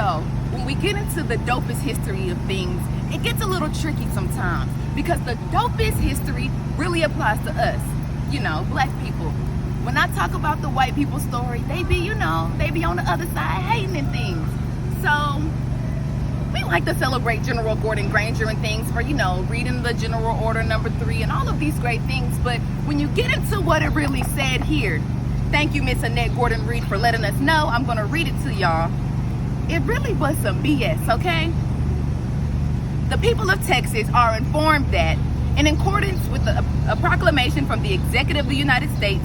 So when we get into the dopest history of things, it gets a little tricky sometimes, because the dopest history really applies to us, black people. When I talk about the white people's story, they be on the other side hating and things. So we like to celebrate General Gordon Granger and things for, reading the General Order number 3 and all of these great things. But when you get into what it really said here, thank you, Miss Annette Gordon Reed, for letting us know. I'm going to read it to y'all. It really was some BS, okay? The people of Texas are informed that, in accordance with a proclamation from the Executive of the United States,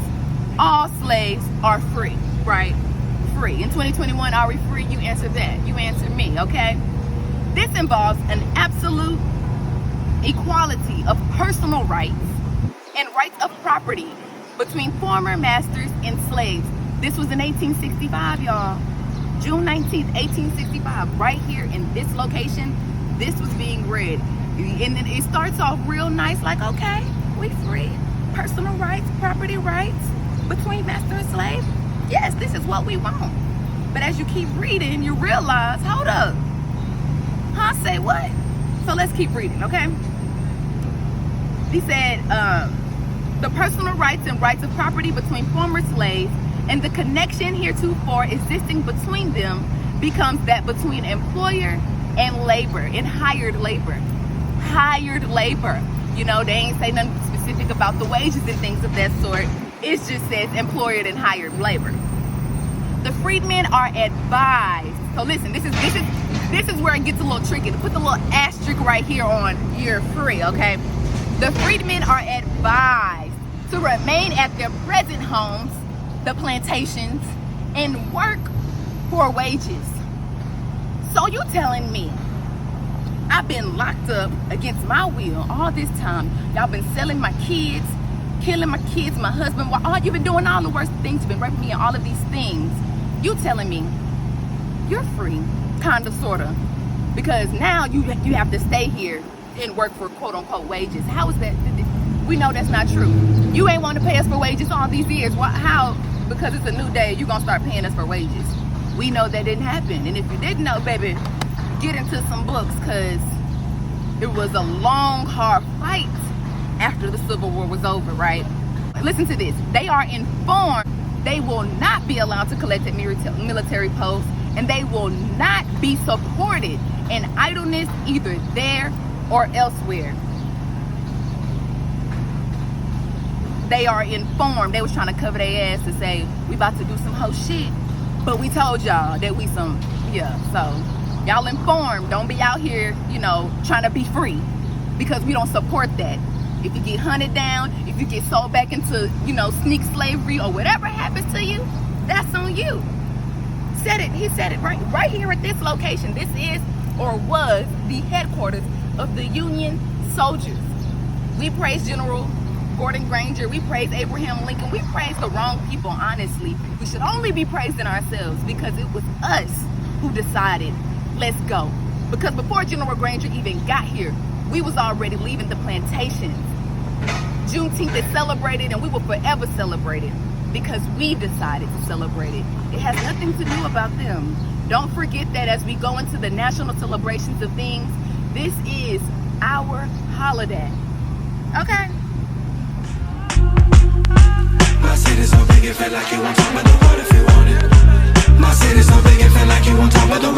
all slaves are free, right? Free. In 2021, are we free? You answer that. You answer me, okay? This involves an absolute equality of personal rights and rights of property between former masters and slaves. This was in 1865, y'all. June 19th, 1865, right here in this location, this was being read. And then it starts off real nice, like, okay, we free. Personal rights, property rights between master and slave. Yes, this is what we want. But as you keep reading, you realize, hold up. Huh? Say what? So let's keep reading, okay? He said, the personal rights and rights of property between former slaves and the connection heretofore existing between them becomes that between employer and labor, and hired labor. Hired labor. They ain't say nothing specific about the wages and things of that sort. It just says employer and hired labor. The freedmen are advised. So listen, this is where it gets a little tricky. To put the little asterisk right here on you're free, okay? The freedmen are advised to remain at their present homes, the plantations, and work for wages. So you telling me I've been locked up against my will all this time? Y'all been selling my kids, killing my kids, my husband. All you've been doing all the worst things. You've been raping me and all of these things. You telling me you're free, kind of, sort of, because now you have to stay here and work for quote unquote wages. How is that? We know that's not true. You ain't want to pay us for wages all these years. How? Because it's a new day, you're gonna start paying us for wages. We know that didn't happen. And if you didn't know, baby, get into some books, because it was a long, hard fight after the Civil War was over, right? Listen to this. They are informed they will not be allowed to collect at military posts, and they will not be supported in idleness either there or elsewhere. They are informed. They was trying to cover their ass to say, we about to do some whole shit, but we told y'all that we some, so y'all informed. Don't be out here, trying to be free, because we don't support that. If you get hunted down, if you get sold back into, sneak slavery or whatever happens to you, that's on you. Said it. He said it right here at this location. This is or was the headquarters of the Union soldiers. We praise General Gordon Granger. We praise Abraham Lincoln. We praise the wrong people, honestly. We should only be praising ourselves, because it was us who decided, let's go. Because before General Granger even got here, we was already leaving the plantations. Juneteenth is celebrated, and we will forever celebrate it, because we decided to celebrate it. It has nothing to do about them. Don't forget that as we go into the national celebrations of things, this is our holiday. Okay? My city's so big it felt like you on top of the world if you want it. My city's so big it felt like you on top of the